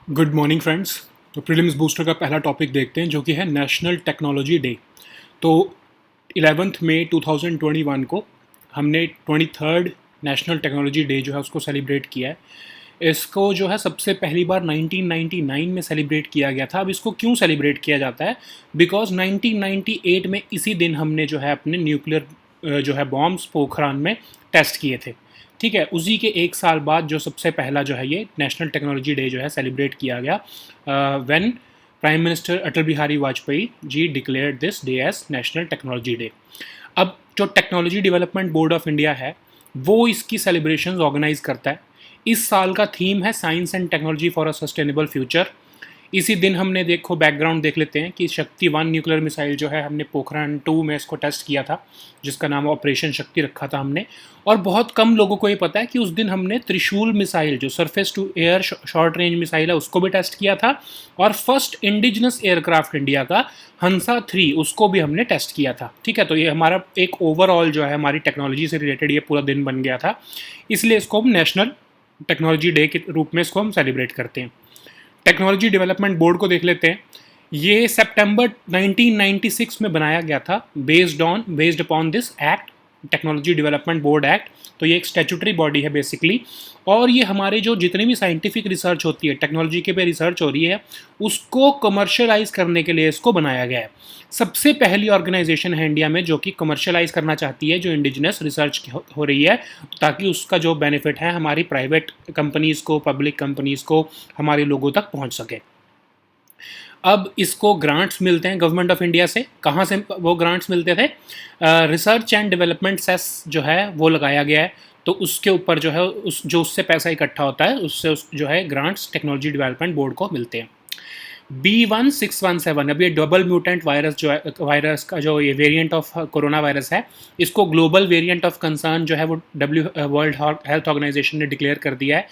Good morning friends. तो prelims booster का पहला टॉपिक देखते हैं जो कि है नेशनल टेक्नोलॉजी डे। तो 11 मई 2021 को हमने 23rd नेशनल टेक्नोलॉजी डे जो है उसको सेलिब्रेट किया है। इसको जो है सबसे पहली बार 1999 में सेलिब्रेट किया गया था। अब इसको क्यों सेलिब्रेट किया जाता है? बिकॉज 1998 में इसी दिन हमने जो है अपने न्यूक्लियर जो है बॉम्ब्स पोखरान में टेस्ट किए थे। ठीक है, उसी के एक साल बाद जो सबसे पहला जो है ये नेशनल टेक्नोलॉजी डे जो है सेलिब्रेट किया गया when prime minister Atal Bihari Vajpayee ji declared this day as national technology day. अब जो technology development board of India है वो इसकी सेलिब्रेशंस ऑर्गेनाइज करता है। इस साल का थीम है science and technology for a sustainable future. इसी दिन हमने देखो बैकग्राउंड देख लेते हैं कि शक्ति 1 न्यूक्लियर मिसाइल जो है हमने पोखरान 2 में इसको टेस्ट किया था, जिसका नाम ऑपरेशन शक्ति रखा था हमने। और बहुत कम लोगों को ये पता है कि उस दिन हमने त्रिशूल मिसाइल जो surface to air short range missile है उसको भी टेस्ट किया था। और फर्स्ट इंडिजिनस एयरक्राफ्ट इंडिया का हंसा 3 उसको भी हमने टेस्ट किया था। ठीक है, तो ये हमारा एक ओवरऑल जो है हमारी टेक्नोलॉजी से रिलेटेड ये पूरा दिन बन गया था। इसलिए इसको हम नेशनल टेक्नोलॉजी डे के रूप में इसको हम सेलिब्रेट करते हैं। टेक्नोलॉजी डेवलपमेंट बोर्ड को देख लेते हैं। ये सितंबर 1996 में बनाया गया था based upon this act, technology development board act. तो ये एक स्टैट्यूटरी बॉडी है बेसिकली। और ये हमारे जो जितनी भी साइंटिफिक रिसर्च होती है, टेक्नोलॉजी के पे रिसर्च हो रही है, उसको कमर्शियलाइज करने के लिए इसको बनाया गया है। सबसे पहली ऑर्गेनाइजेशन है इंडिया में जो कि कमर्शियलाइज करना चाहती है जो इंडिजिनस रिसर्च हो रही है, ताकि उसका जो बेनिफिट है हमारी प्राइवेट कंपनीज़ को, पब्लिक कंपनीज़ को, हमारे लोगों तक पहुंच सके। अब इसको ग्रांट्स मिलते हैं गवर्नमेंट ऑफ इंडिया से। कहाँ से वो ग्रांट्स मिलते थे? रिसर्च एंड डेवलपमेंट सेस जो है वो लगाया गया है। तो उसके ऊपर जो है उससे पैसा इकट्ठा होता है उससे जो है ग्रांट्स टेक्नोलॉजी डेवलपमेंट बोर्ड को मिलते हैं। B1617 अब ये डबल म्यूटेंट वायरस जो है, वायरस का जो ये वेरिएंट ऑफ कोरोना वायरस है, इसको ग्लोबल वेरिएंट ऑफ कंसर्न जो है वो वर्ल्ड हेल्थ ऑर्गेनाइजेशन ने डिक्लेयर कर दिया है।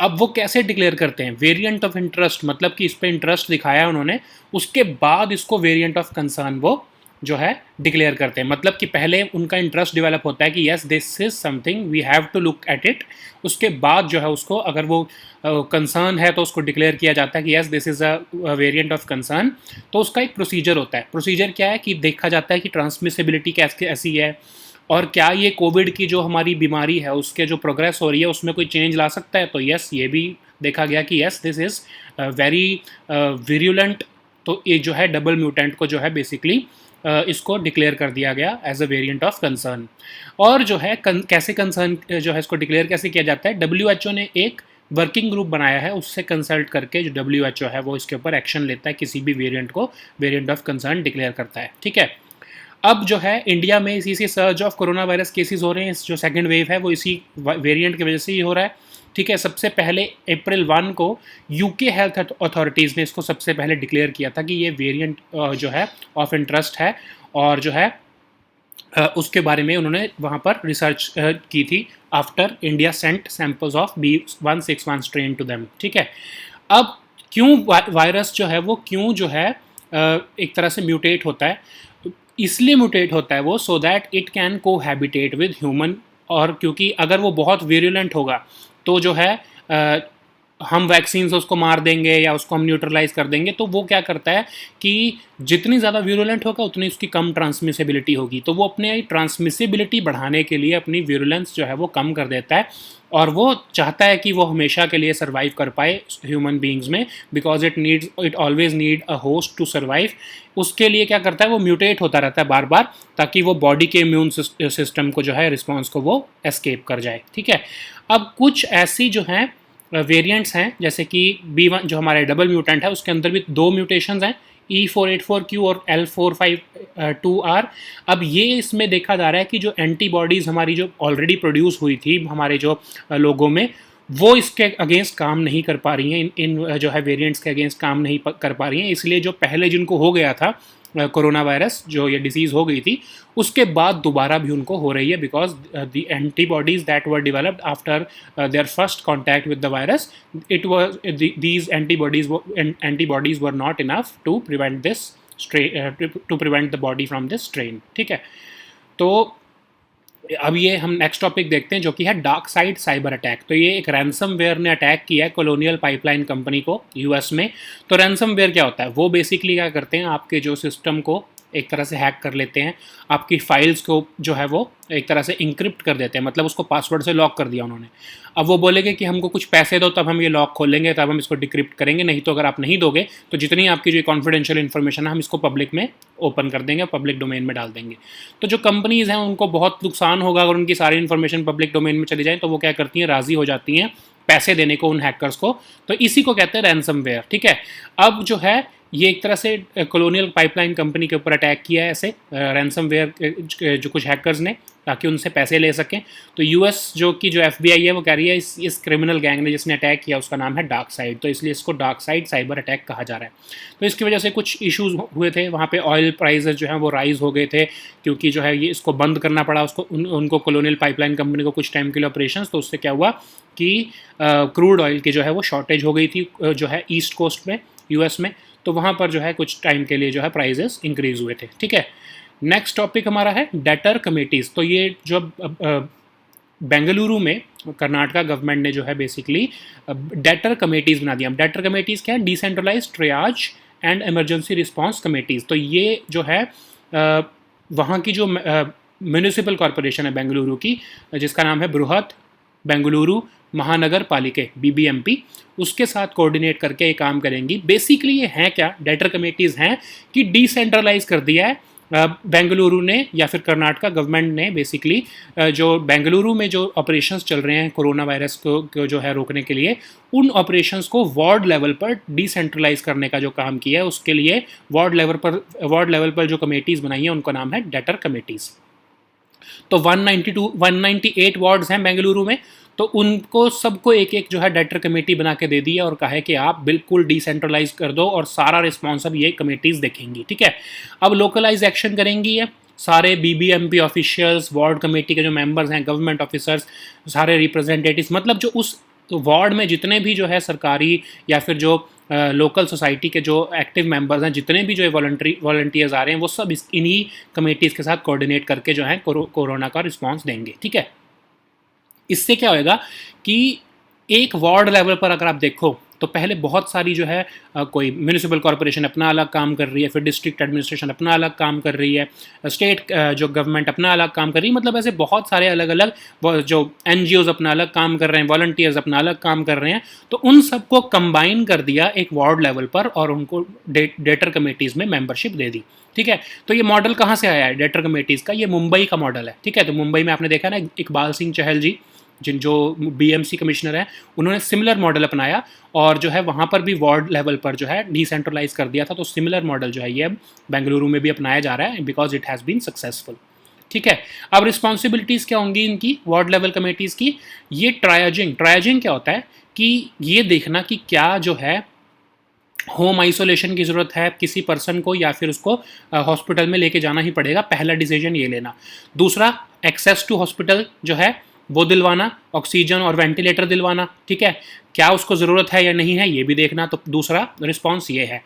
अब वो कैसे डिक्लेयर करते हैं? वेरिएंट ऑफ इंटरेस्ट, मतलब कि इस पर इंटरेस्ट दिखाया उन्होंने, उसके बाद इसको वेरिएंट ऑफ कंसर्न वो जो है डिक्लेयर करते हैं। मतलब कि पहले उनका इंटरेस्ट डेवलप होता है कि yes this is something we have to look at it. उसके बाद जो है उसको अगर वो कंसर्न है तो उसको डिक्लेयर किया जाता है कि yes this is a variant of concern. तो उसका एक प्रोसीजर होता है। प्रोसीजर क्या है कि देखा जाता है कि ट्रांसमिसिबिलिटी कैसी है, और क्या ये कोविड की जो हमारी बीमारी है उसके जो प्रोग्रेस हो रही है उसमें कोई चेंज ला सकता है। तो यस, ये भी देखा गया कि yes this is very virulent. तो ये जो है डबल म्यूटेंट को जो है बेसिकली इसको डिक्लेयर कर दिया गया as a variant of concern. और जो है कैसे कंसर्न जो है इसको डिक्लेयर कैसे किया जाता है? WHO ने एक वर्किंग ग्रुप बनाया है, उससे कंसल्ट करके जो WHO है वो इसके ऊपर एक्शन लेता है, किसी भी वेरिएंट को वेरिएंट ऑफ कंसर्न डिक्लेयर करता है। ठीक है, अब जो है इंडिया में इसी से surge of corona virus cases हो रहे हैं। जो सेकंड वेव है वो इसी वेरिएंट की वजह से ही हो रहा है। ठीक है, सबसे पहले अप्रैल 1 को यूके हेल्थ अथॉरिटीज़ ने इसको सबसे पहले डिक्लेयर किया था कि ये वेरिएंट जो है ऑफ इंटरेस्ट है, और जो है उसके बारे में उन्होंने वहाँ पर रिसर्च की थी after India sent samples of B161 strain to them. ठीक है, अब क्यों वायरस जो है वो क्यों जो है एक तरह से म्यूटेट होता है? इसलिए म्यूटेट होता है वो सो दैट इट कैन को हैबिटेट विद ह्यूमन। और क्योंकि अगर वो बहुत वेरिएंट होगा तो जो है हम वैक्सीन से उसको मार देंगे या उसको हम न्यूट्रलाइज कर देंगे, तो वो क्या करता है कि जितनी ज़्यादा वीरुलेंट होगा उतनी उसकी कम ट्रांसमिसिबिलिटी होगी। तो वो अपने ट्रांसमिसिबिलिटी बढ़ाने के लिए अपनी वीरुलेंस जो है वो कम कर देता है, और वो चाहता है कि वो हमेशा के लिए सर्वाइव कर पाए ह्यूमन बींग्स में, because it always need a host to survive. उसके लिए क्या करता है, वो म्यूटेट होता रहता है बार बार, ताकि वो बॉडी के इम्यून सिस्टम को जो है रिस्पॉन्स को वो एस्केप कर जाए। ठीक है, अब कुछ ऐसी जो हैं वेरिएंट्स हैं, जैसे कि B1 जो हमारे डबल म्यूटेंट है उसके अंदर भी 2 म्यूटेशंस हैं, E484Q और L452R। अब ये इसमें देखा जा रहा है कि जो एंटीबॉडीज़ हमारी जो ऑलरेडी प्रोड्यूस हुई थी हमारे जो लोगों में, वो इसके अगेंस्ट काम नहीं कर पा रही हैं, इन जो है वेरिएंट्स के अगेंस्ट काम नहीं कर पा रही हैं। इसलिए जो पहले जिनको हो गया था कोरोना वायरस, जो ये डिजीज़ हो गई थी, उसके बाद दोबारा भी उनको हो रही है, because the antibodies that were developed after their first contact with the virus, it was these antibodies were not enough to prevent this to prevent the body from this strain. ठीक है, तो अब ये हम नेक्स्ट टॉपिक देखते हैं जो कि है डार्क साइड साइबर अटैक। तो ये एक रैंसमवेयर ने अटैक किया है कॉलोनियल पाइपलाइन कंपनी को यूएस में। तो रैंसमवेयर क्या होता है, वो बेसिकली क्या करते हैं, आपके जो सिस्टम को एक तरह से हैक कर लेते हैं, आपकी फाइल्स को जो है वो एक तरह से इंक्रिप्ट कर देते हैं, मतलब उसको पासवर्ड से लॉक कर दिया उन्होंने। अब वो बोलेंगे कि हमको कुछ पैसे दो तब हम ये लॉक खोलेंगे, तब हम इसको डिक्रिप्ट करेंगे, नहीं तो अगर आप नहीं दोगे तो जितनी आपकी जो कॉन्फिडेंशियल इन्फॉर्मेशन है हम इसको पब्लिक में ओपन कर देंगे, पब्लिक डोमेन में डाल देंगे। तो जो कंपनीज़ हैं उनको बहुत नुकसान होगा अगर उनकी सारी इन्फॉर्मेशन पब्लिक डोमेन में चली जाए, तो वो क्या करती हैं, राज़ी हो जाती हैं पैसे देने को उन हैकर्स को। तो इसी को कहते हैं रैंसमवेयर, ठीक है। अब जो है ये एक तरह से कॉलोनियल पाइपलाइन कंपनी के ऊपर अटैक किया है ऐसे रैंसमवेयर जो कुछ हैकर्स ने, ताकि उनसे पैसे ले सकें। तो यूएस जो एफबीआई है वो कह रही है इस क्रिमिनल गैंग ने जिसने अटैक किया उसका नाम है डार्क साइड, तो इसलिए इसको डार्क साइड साइबर अटैक कहा जा रहा है। तो इसकी वजह से कुछ इश्यूज हुए थे वहाँ पे, ऑयल प्राइसेस जो हैं वो राइज हो गए थे, क्योंकि जो है ये इसको बंद करना पड़ा उसको उनको कॉलोनियल पाइपलाइन कंपनी को कुछ टाइम के लिए ऑपरेशंस। तो उससे क्या हुआ कि क्रूड ऑयल की जो है वो शॉर्टेज हो गई थी जो है ईस्ट कोस्ट में यूएस में। तो वहाँ पर जो है कुछ टाइम के लिए जो है प्राइजेस इंक्रीज हुए थे, ठीक है। नेक्स्ट टॉपिक हमारा है डेटर कमेटीज़। तो ये जो बेंगलुरु में कर्नाटका गवर्नमेंट ने जो है बेसिकली डेटर कमेटीज़ बना दिया। डेटर कमेटीज़ क्या है, decentralize triage and emergency response committees. तो ये जो है वहाँ की जो म्यूनिसिपल कॉरपोरेशन है बेंगलुरु की, जिसका नाम है बृहत बेंगलुरु महानगर पालिके BBMP, उसके साथ कोऑर्डिनेट करके ये काम करेंगी। बेसिकली ये हैं क्या, डेटर कमेटीज़ हैं कि डिसेंट्रलाइज कर दिया है बेंगलुरु ने या फिर कर्नाटका गवर्नमेंट ने बेसिकली जो बेंगलुरु में जो ऑपरेशंस चल रहे हैं कोरोना वायरस को जो है रोकने के लिए, उन ऑपरेशंस को वार्ड लेवल पर डिसेंट्रलाइज करने का जो काम किया है, उसके लिए वार्ड लेवल पर जो कमेटीज़ बनाई हैं उनका नाम है डेटर कमेटीज़। तो 198 वार्ड्स हैं बेंगलुरु में, तो उनको सबको एक एक जो है डेटर कमेटी बना के दे दी है और कहा है कि आप बिल्कुल डिसेंट्रलाइज कर दो और सारा रिस्पॉन्स अब ये कमेटीज़ देखेंगी, ठीक है। अब लोकलाइज एक्शन करेंगी ये सारे BBMP ऑफिशियल्स, वार्ड कमेटी के जो मेंबर्स हैं, गवर्नमेंट ऑफिसर्स, सारे रिप्रेजेंटेटिव्स, मतलब जो उस वार्ड में जितने भी जो है सरकारी या फिर जो लोकल सोसाइटी के जो एक्टिव मेंबर्स हैं, जितने भी जो वॉलंटियर्स आ रहे हैं, वो सब इन्हीं कमेटीज़ के साथ कोऑर्डिनेट करके जो है कोरोना का रिस्पॉन्स देंगे, ठीक है। इससे क्या होएगा कि एक वार्ड लेवल पर अगर आप देखो तो पहले बहुत सारी जो है कोई म्यूनिसिपल कॉरपोरेशन अपना अलग काम कर रही है, फिर डिस्ट्रिक्ट एडमिनिस्ट्रेशन अपना अलग काम कर रही है, स्टेट जो गवर्नमेंट अपना अलग काम कर रही है, मतलब ऐसे बहुत सारे अलग अलग जो NGOs अपना अलग काम कर रहे हैं, वॉलंटियर्स अपना अलग काम कर रहे हैं। तो उन सबको कंबाइन कर दिया एक वार्ड लेवल पर और उनको डेटर कमेटीज़ में मेंबरशिप दे दी, ठीक है। तो ये मॉडल कहाँ से आया है डेटर कमेटीज़ का, ये मुंबई का मॉडल है, ठीक है। तो मुंबई में आपने देखा ना इकबाल सिंह चहल जी जो BMC कमिश्नर है, उन्होंने सिमिलर मॉडल अपनाया और जो है वहाँ पर भी वार्ड लेवल पर जो है डिसेंट्रलाइज कर दिया था। तो सिमिलर मॉडल जो है ये अब बेंगलुरु में भी अपनाया जा रहा है because it has been successful, ठीक है। अब रिस्पॉन्सिबिलिटीज़ क्या होंगी इनकी वार्ड लेवल कमेटीज़ की, ये ट्रायजिंग क्या होता है कि ये देखना कि क्या जो है होम आइसोलेशन की ज़रूरत है किसी पर्सन को या फिर उसको हॉस्पिटल में लेके जाना ही पड़ेगा, पहला डिसीजन ये लेना। दूसरा, एक्सेस टू हॉस्पिटल जो है वो दिलवाना, ऑक्सीजन और वेंटिलेटर दिलवाना, ठीक है। क्या उसको ज़रूरत है या नहीं है ये भी देखना। तो दूसरा रिस्पॉन्स ये है।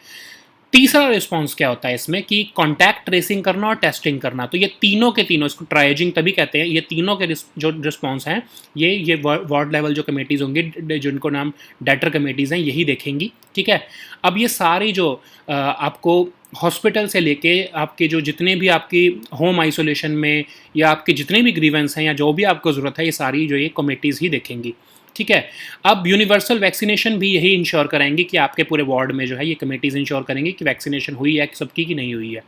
तीसरा रिस्पॉन्स क्या होता है इसमें कि कॉन्टैक्ट ट्रेसिंग करना और टेस्टिंग करना। तो ये तीनों के तीनों, इसको ट्रायजिंग तभी कहते हैं, ये तीनों के जो रिस्पॉन्स हैं ये वार्ड लेवल जो कमेटीज़ होंगी जिनको नाम डेटर कमेटीज़ हैं यही देखेंगी, ठीक है। अब ये सारी जो आपको हॉस्पिटल से लेके आपके जो जितने भी आपकी होम आइसोलेशन में या आपके जितने भी ग्रीवेंस हैं या जो भी आपको ज़रूरत है, ये सारी जो ये कमेटीज़ ही देखेंगी, ठीक है। अब यूनिवर्सल वैक्सीनेशन भी यही इंश्योर कराएंगे कि आपके पूरे वार्ड में जो है ये कमेटीज़ इंश्योर करेंगे कि वैक्सीनेशन हुई है सबकी कि नहीं हुई है।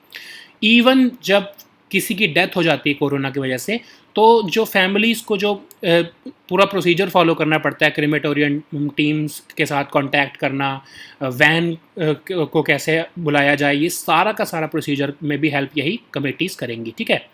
इवन जब किसी की डेथ हो जाती है कोरोना की वजह से, तो जो फैमिलीज़ को जो पूरा प्रोसीजर फॉलो करना पड़ता है, क्रीमेटोरियम टीम्स के साथ कांटेक्ट करना, वैन को कैसे बुलाया जाए, ये सारा का सारा प्रोसीजर में भी हेल्प यही कमेटीज़ करेंगी, ठीक है।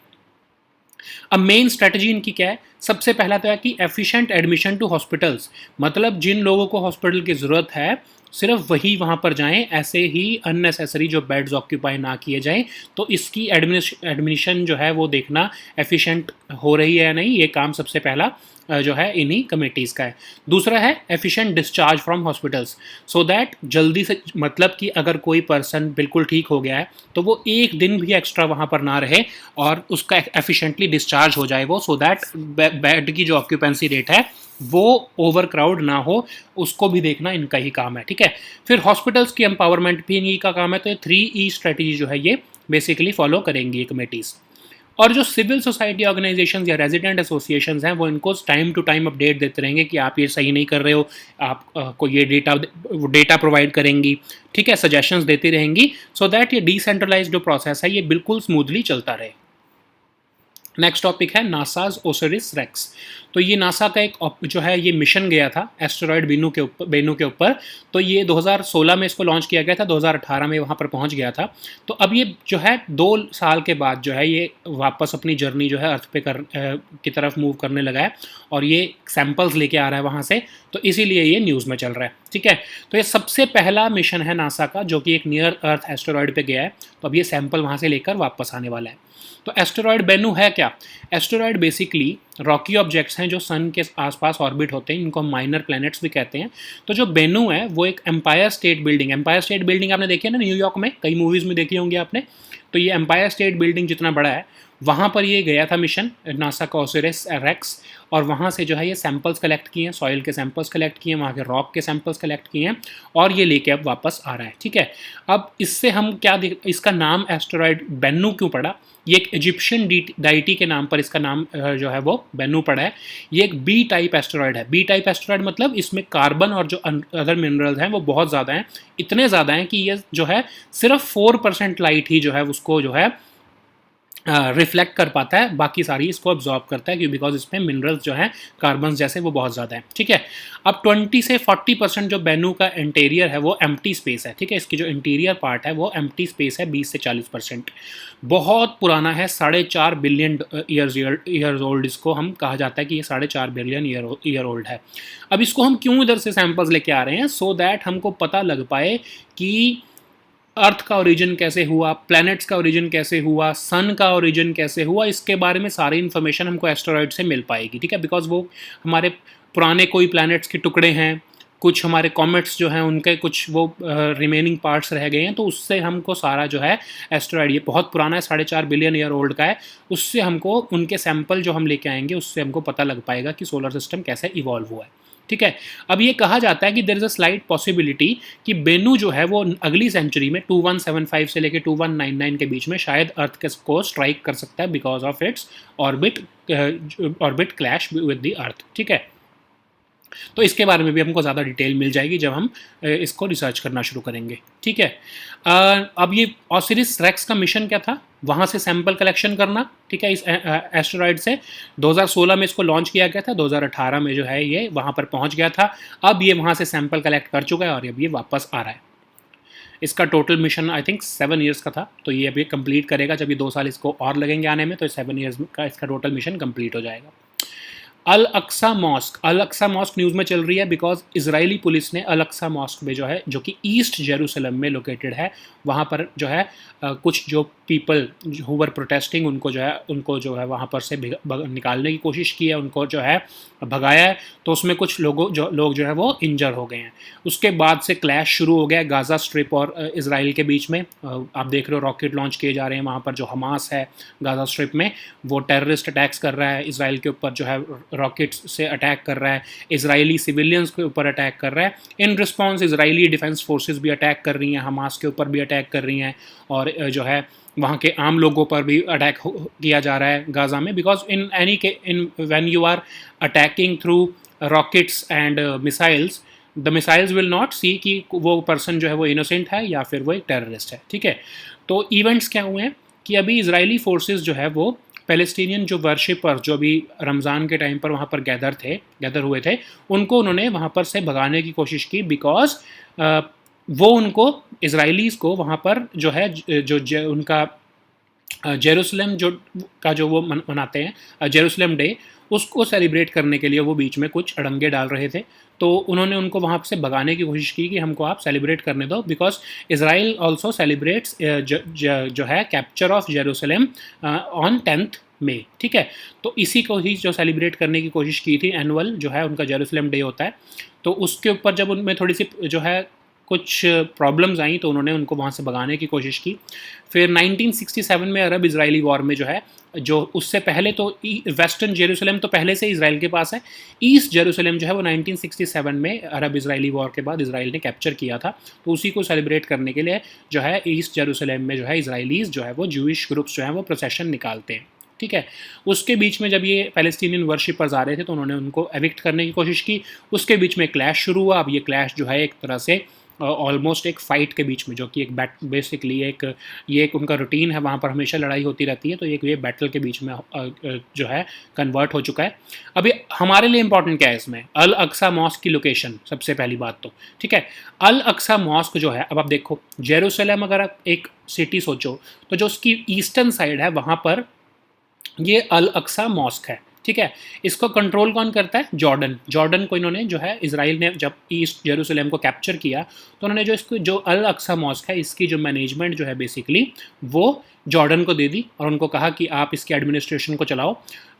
अब मेन स्ट्रेटजी इनकी क्या है, सबसे पहला तो है कि एफिशिएंट एडमिशन टू हॉस्पिटल्स, मतलब जिन लोगों को हॉस्पिटल की ज़रूरत है सिर्फ वही वहाँ पर जाएं, ऐसे ही अननेसेसरी जो बेड्स ऑक्यूपाई ना किए जाएं। तो इसकी एडमिशन जो है वो देखना एफिशिएंट हो रही है या नहीं, ये काम सबसे पहला जो है इन्हीं कमेटीज़ का है। दूसरा है efficient discharge from hospitals, so that जल्दी से, मतलब कि अगर कोई पर्सन बिल्कुल ठीक हो गया है तो वो एक दिन भी एक्स्ट्रा वहाँ पर ना रहे और उसका एफिशिएंटली डिस्चार्ज हो जाए वो, सो दैट बेड की जो ऑक्यूपेंसी रेट है वो ओवर क्राउड ना हो, उसको भी देखना इनका ही काम है। ठीक है, फिर हॉस्पिटल्स की एम्पावरमेंट भी इन्हीं का काम है। तो ये 3E स्ट्रेटजी जो है ये बेसिकली फॉलो करेंगी ये कमेटीज़। और जो सिविल सोसाइटी ऑर्गेनाइजेशन या रेजिडेंट एसोसिएशन हैं वो इनको टाइम टू टाइम अपडेट देते रहेंगे कि आप ये सही नहीं कर रहे हो, आपको ये डेटा प्रोवाइड करेंगी। ठीक है, सजेशंस देती रहेंगी सो दैट ये डिसेंट्रलाइज्ड जो प्रोसेस है ये बिल्कुल स्मूथली चलता रहे। नेक्स्ट टॉपिक है नासाज ओसिरिस रेक्स। तो ये नासा का एक जो है ये मिशन गया था एस्टेरॉयड बेनू के ऊपर। तो ये 2016 में इसको लॉन्च किया गया था, 2018 में वहाँ पर पहुँच गया था। तो अब ये जो है 2 साल के बाद जो है ये वापस अपनी जर्नी जो है अर्थ पे की तरफ मूव करने लगा है और ये सैम्पल्स लेके आ रहा है वहाँ से, तो इसीलिए ये न्यूज़ में चल रहा है। ठीक है, तो ये सबसे पहला मिशन है नासा का जो कि एक नियर अर्थ एस्टेरॉयड पे गया है। तो अब ये सैंपल वहाँ से लेकर वापस आने वाला है। तो एस्टेरॉयड बेनू है क्या? एस्टेरॉयड बेसिकली रॉकी ऑब्जेक्ट्स हैं जो सन के आसपास ऑर्बिट होते हैं, इनको हम माइनर प्लैनेट्स भी कहते हैं। तो जो बेनू है वो एक एम्पायर स्टेट बिल्डिंग आपने देखी है ना न्यूयॉर्क में, कई मूवीज़ में देखी होंगी आपने। तो ये एम्पायर स्टेट बिल्डिंग जितना बड़ा है वहाँ पर ये गया था मिशन नासा का ओसिरिस रेक्स, और वहाँ से जो है ये सैंपल्स कलेक्ट किए हैं, सॉइल के सैंपल्स कलेक्ट किए हैं, वहाँ के रॉक के सैंपल्स कलेक्ट किए हैं और ये लेके अब वापस आ रहा है। ठीक है, अब इससे हम क्या इसका नाम एस्टेरॉयड बेनू क्यों पड़ा? ये एक इजिप्शियन डाइटी के नाम पर इसका नाम जो है वो बेनू पड़ा है। ये एक बी टाइप एस्टेरॉयड है। बी टाइप एस्टेरॉयड मतलब इसमें कार्बन और जो अदर मिनरल्स हैं वो बहुत ज़्यादा हैं, इतने ज़्यादा हैं कि ये जो है सिर्फ 4% लाइट ही जो है उसको जो है रिफ्लेक्ट कर पाता है, बाकी सारी इसको अब्जॉर्ब करता है, क्योंकि बिकॉज इसमें मिनरल्स जो हैं कार्बन जैसे वो बहुत ज़्यादा हैं। ठीक है, अब 20 से 40% जो बेनू का इंटीरियर है वो एम्प्टी स्पेस है। ठीक है, इसकी जो इंटीरियर पार्ट है वो एम्प्टी स्पेस है, 20 से 40%। बहुत पुराना है, 4.5 बिलियन ईयर्स ओल्ड इसको हम कहा जाता है कि ये 4.5 बिलियन ईयर ओल्ड है। अब इसको हम क्यों इधर से सैंपल्स लेके आ रहे हैं? सो दैट हमको पता लग पाए कि अर्थ का ओरिजिन कैसे हुआ, प्लैनेट्स का ओरिजिन कैसे हुआ, सन का ओरिजिन कैसे हुआ, इसके बारे में सारी इन्फॉर्मेशन हमको एस्टेरॉयड से मिल पाएगी। ठीक है, बिकॉज वो हमारे पुराने कोई प्लैनेट्स के टुकड़े हैं, कुछ हमारे कॉमेट्स जो हैं उनके कुछ वो रिमेनिंग पार्ट्स रह गए हैं, तो उससे हमको सारा जो है एस्टेरॉयड, ये बहुत पुराना है, 4.5 बिलियन ईयर ओल्ड का है, उससे हमको उनके सैंपल जो हम लेके आएंगे उससे हमको पता लग पाएगा कि सोलर सिस्टम कैसे इवॉल्व हुआ है। ठीक है, अब ये कहा जाता है कि there is a slight possibility कि बेनू जो है वो अगली सेंचुरी में 2175 से लेकर 2199 के बीच में शायद अर्थ को स्ट्राइक कर सकता है because of its orbit clash with the earth. ठीक है, तो इसके बारे में भी हमको ज़्यादा डिटेल मिल जाएगी जब हम इसको रिसर्च करना शुरू करेंगे। ठीक है, अब ये ओसिरिस रेक्स का मिशन क्या था? वहाँ से सैंपल कलेक्शन करना। ठीक है, इस एस्टेरॉयड से 2016 में इसको लॉन्च किया गया था, 2018 में जो है ये वहाँ पर पहुँच गया था। अब ये वहाँ से सैंपल कलेक्ट कर चुका है और अब ये वापस आ रहा है। इसका total mission I think 7 years का था, तो ये अभी कंप्लीट करेगा। जब ये 2 साल इसको और लगेंगे आने में, तो 7 ईयर्स का इसका टोटल मिशन कंप्लीट हो जाएगा। अल अक्सा मॉस्क न्यूज़ में चल रही है बिकॉज इजरायली पुलिस ने अल अक्सा मॉस्क में जो है, जो कि ईस्ट जेरूसलम में लोकेटेड है, वहाँ पर जो है कुछ जो पीपल हु वर प्रोटेस्टिंग उनको जो है वहाँ पर से निकालने की कोशिश की है, उनको जो है भगाया है। तो उसमें कुछ लोग जो है वो इंजर हो गए हैं। उसके बाद से क्लैश शुरू हो गया गाज़ा स्ट्रिप और इसराइल के बीच में। आप देख रहे हो रॉकेट लॉन्च किए जा रहे हैं वहाँ पर। जो हमास है गाज़ा स्ट्रिप में वो टेररिस्ट अटैक्स कर रहा है, इसराइल के ऊपर जो है रॉकेट्स से अटैक कर रहा है, इसराइली सिविलियंस के ऊपर अटैक कर रहा है। In response Israeli defence forces भी अटैक कर रही हैं, हमास के ऊपर भी अटैक कर रही हैं, और जो है वहाँ के आम लोगों पर भी अटैक किया जा रहा है गाज़ा में। Because in when you are attacking through rockets and missiles, the missiles will not see कि वो पर्सन जो है वो इनोसेंट है या फिर वो एक टेररिस्ट है। ठीक है, तो इवेंट्स क्या हुए हैं कि अभी इजरायली फोर्सेस जो है वो पैलेस्टीनियन जो वर्शिपर जो अभी रमज़ान के टाइम पर वहाँ पर गैदर हुए थे, उनको उन्होंने वहाँ पर से भगाने की कोशिश की। बिकॉज वो उनको इजराइलीज़ को वहाँ पर जो है उनका जेरूसलम जो वो मनाते हैं जेरूसलम डे, उसको सेलिब्रेट करने के लिए वो बीच में कुछ अड़ंगे डाल रहे थे। तो उन्होंने उनको वहाँ से भगाने की कोशिश की कि हमको आप सेलिब्रेट करने दो, बिकॉज इसराइल ऑल्सो सेलिब्रेट्स जो है capture of Jerusalem on 10th मई, ठीक है। तो इसी को ही जो सेलिब्रेट करने की कोशिश की थी, एनुअल जो है उनका जेरूसलम डे होता है, तो उसके ऊपर जब उनमें थोड़ी सी जो है कुछ प्रॉब्लम्स आई तो उन्होंने उनको वहाँ से भगाने की कोशिश की। फिर 1967 में अरब इजरायली वॉर में जो है, जो उससे पहले तो वेस्टर्न जेरूसलम तो पहले से इसराइल के पास है, ईस्ट जेरूसलम जो है वो 1967 में अरब इजरायली वॉर के बाद इसराइल ने कैप्चर किया था। तो उसी को सेलिब्रेट करने के लिए जो है ईस्ट जेरूसलम में जो है इसराइलीज जो है वो जूइश ग्रुप्स जो है वो प्रोसेशन निकालते हैं, ठीक है। उसके बीच में जब ये पैलेस्टीनियन वर्शिपर्स आ रहे थे तो उन्होंने उनको एविक्ट करने की कोशिश की। उसके बीच में क्लैश शुरू हुआ। अब ये क्लैश जो है एक तरह से ऑलमोस्ट एक फ़ाइट के बीच में, जो कि एक बेसिकली ये एक उनका रूटीन है, वहाँ पर हमेशा लड़ाई होती रहती है, तो ये बैटल के बीच में जो है कन्वर्ट हो चुका है। अभी हमारे लिए इंपॉर्टेंट क्या है इसमें, अल अक्सा मॉस्क की लोकेशन सबसे पहली बात तो, ठीक है। अल अक्सा मॉस्क जो है, अब आप देखो जेरूसलम अगर आप एक सिटी सोचो तो जो उसकी ईस्टर्न साइड है वहाँ पर ये अल अक्सा मॉस्क है, ठीक है। इसको कंट्रोल कौन करता है, जॉर्डन को इन्होंने जो है इसराइल ने जब ईस्ट जेरूसलम को कैप्चर किया तो उन्होंने जो इसको जो अल अक्सा मॉस्क है इसकी जो मैनेजमेंट जो है बेसिकली वो जॉर्डन को दे दी और उनको कहा कि आप इसके एडमिनिस्ट्रेशन को चलाओ।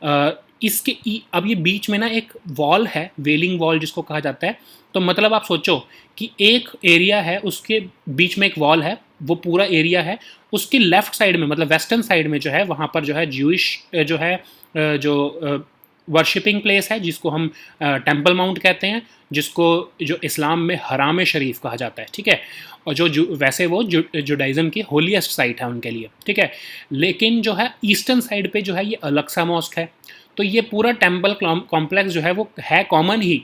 अब ये बीच में ना एक वॉल है, वेलिंग वॉल जिसको कहा जाता है। तो मतलब आप सोचो कि एक एरिया है, उसके बीच में एक वॉल है, वो पूरा एरिया है, उसकी लेफ्ट साइड में मतलब वेस्टर्न साइड में जो है वहाँ पर जो है ज्यूइश जो है जो वर्शिपिंग प्लेस है जिसको हम टेम्पल माउंट कहते हैं, जिसको जो इस्लाम में हराम शरीफ कहा जाता है, ठीक है। और वैसे वो जुडाइज़म की होलीएस्ट साइट है उनके लिए, ठीक है। लेकिन जो है ईस्टर्न साइड पे जो है ये अलक्सा मॉस्क है। तो ये पूरा टेम्पल कॉम्प्लेक्स जो है वो है कॉमन ही,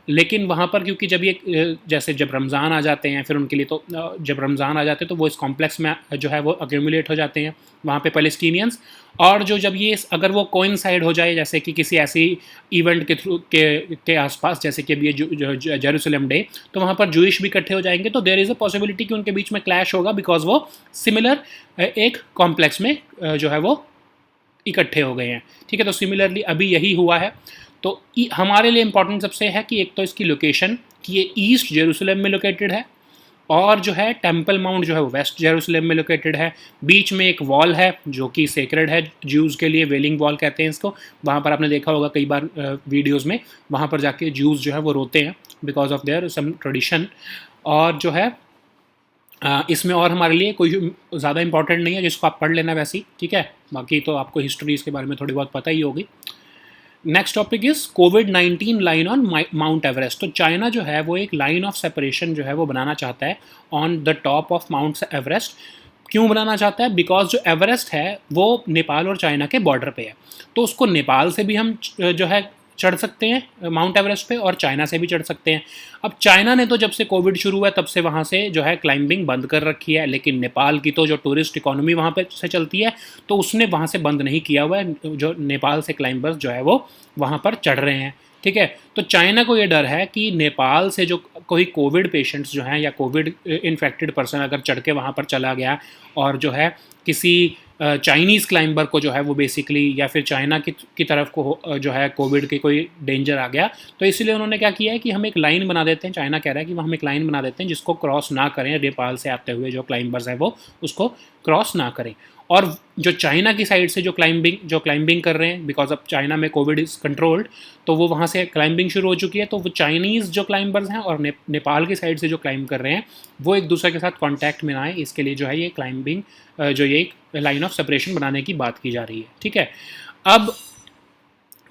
लेकिन वहाँ पर क्योंकि जब ये जैसे जब रमज़ान आ जाते हैं फिर उनके लिए तो जब रमज़ान आ जाते हैं तो वो इस कॉम्प्लेक्स में जो है वो अक्यूमुलेट हो जाते हैं वहाँ पे पैलेस्टीनियंस। और जो जब ये अगर वो कोइंसाइड हो जाए जैसे कि किसी ऐसी इवेंट के थ्रू के आसपास, जैसे कि अब ये जेरूसलम डे, तो वहाँ पर जूइश भी इकट्ठे हो जाएंगे, तो देयर इज़ अ पॉसिबिलिटी कि उनके बीच में क्लैश होगा, बिकॉज वो सिमिलर एक कॉम्प्लेक्स में जो है वो इकट्ठे हो गए हैं, ठीक है। तो सिमिलरली अभी यही हुआ है। तो हमारे लिए इंपॉर्टेंट सबसे है कि एक तो इसकी लोकेशन कि ये ईस्ट जेरूसलम में लोकेटेड है, और जो है टेम्पल माउंट जो है वो वेस्ट जेरूसलम में लोकेटेड है। बीच में एक वॉल है जो कि सेक्रेड है ज्यूज़ के लिए, वेलिंग वॉल कहते हैं इसको। वहाँ पर आपने देखा होगा कई बार वीडियोज़ में, वहाँ पर जाके ज्यूज़ जो है वो रोते हैं because of their some tradition. और जो है इसमें और हमारे लिए कोई ज़्यादा इंपॉर्टेंट नहीं है, जिसको आप पढ़ लेना वैसे ही, ठीक है। बाकी तो आपको हिस्ट्री इसके बारे में थोड़ी बहुत पता ही होगी। Next topic is covid line on mount Everest. तो चाइना जो है वो एक लाइन ऑफ सेपरेशन जो है वो बनाना चाहता है on the top of mount Everest. क्यों बनाना चाहता है, बिकॉज जो एवरेस्ट है वो नेपाल और चाइना के बॉर्डर पे है, तो उसको नेपाल से भी हम जो है चढ़ सकते हैं माउंट एवरेस्ट पे, और चाइना से भी चढ़ सकते हैं। अब चाइना ने तो जब से कोविड शुरू हुआ तब से वहाँ से जो है क्लाइंबिंग बंद कर रखी है, लेकिन नेपाल की तो जो टूरिस्ट इकोनॉमी वहाँ पे से चलती है तो उसने वहाँ से बंद नहीं किया हुआ है, जो नेपाल से क्लाइंबर्स जो है वो वहाँ पर चढ़ रहे हैं, ठीक है। तो चाइना को ये डर है कि नेपाल से जो कोई कोविड पेशेंट्स जो हैं या कोविड इन्फेक्टेड पर्सन अगर चढ़ के वहाँ पर चला गया और जो है किसी चाइनीज़ क्लाइंबर को जो है वो बेसिकली या फिर चाइना की तरफ को जो है कोविड के कोई डेंजर आ गया, तो इसलिए उन्होंने क्या किया है कि हम एक लाइन बना देते हैं। चाइना कह रहा है कि हम एक लाइन बना देते हैं जिसको क्रॉस ना करें, नेपाल से आते हुए जो क्लाइंबर्स हैं वो उसको क्रॉस ना करें। और जो चाइना की साइड से जो क्लाइंबिंग कर रहे हैं, बिकॉज अब चाइना में कोविड इज़ कंट्रोल्ड, तो वो वहाँ से क्लाइंबिंग शुरू हो चुकी है। तो वो चाइनीज़ जो क्लाइंबर्स हैं और नेपाल की साइड से जो क्लाइंब कर रहे हैं वो एक दूसरे के साथ कॉन्टैक्ट में ना आए, इसके लिए जो है ये क्लाइंबिंग जो ये एक लाइन ऑफ सेपरेशन बनाने की बात की जा रही है, ठीक है। अब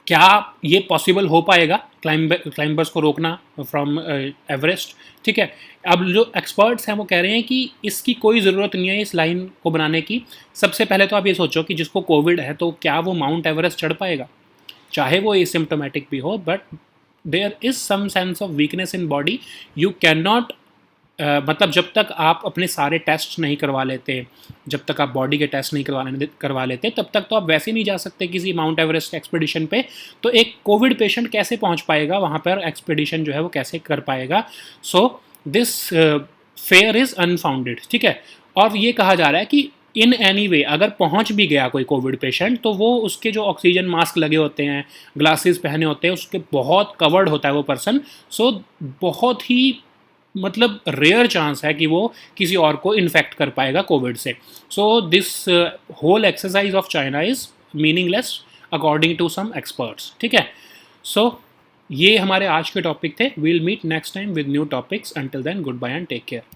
क्या ये पॉसिबल हो पाएगा क्लाइंबर्स को रोकना फ्रॉम एवरेस्ट, ठीक है। अब जो एक्सपर्ट्स हैं वो कह रहे हैं कि इसकी कोई ज़रूरत नहीं है इस लाइन को बनाने की। सबसे पहले तो आप ये सोचो कि जिसको कोविड है तो क्या वो माउंट एवरेस्ट चढ़ पाएगा, चाहे वो एसिम्प्टोमेटिक भी हो, but there is some sense of weakness in body. You can not मतलब जब तक आप अपने सारे टेस्ट नहीं करवा लेते, जब तक आप बॉडी के टेस्ट नहीं करवा लेते तब तक तो आप वैसे नहीं जा सकते किसी माउंट एवरेस्ट एक्सपीडिशन पे। तो एक कोविड पेशेंट कैसे पहुंच पाएगा वहाँ पर, एक्सपीडिशन जो है वो कैसे कर पाएगा। So this fair is unfounded, ठीक है। और ये कहा जा रहा है कि इन एनी वे अगर पहुंच भी गया कोई कोविड पेशेंट, तो वो उसके जो ऑक्सीजन मास्क लगे होते हैं, ग्लासेस पहने होते हैं, उसके बहुत कवर्ड होता है वो पर्सन। सो बहुत ही मतलब रेयर चांस है कि वो किसी और को इन्फेक्ट कर पाएगा कोविड से। So this whole exercise of China is meaningless according to some experts. ठीक है, सो ये हमारे आज के टॉपिक थे। We'll meet next time with new topics. Until then, goodbye and take care.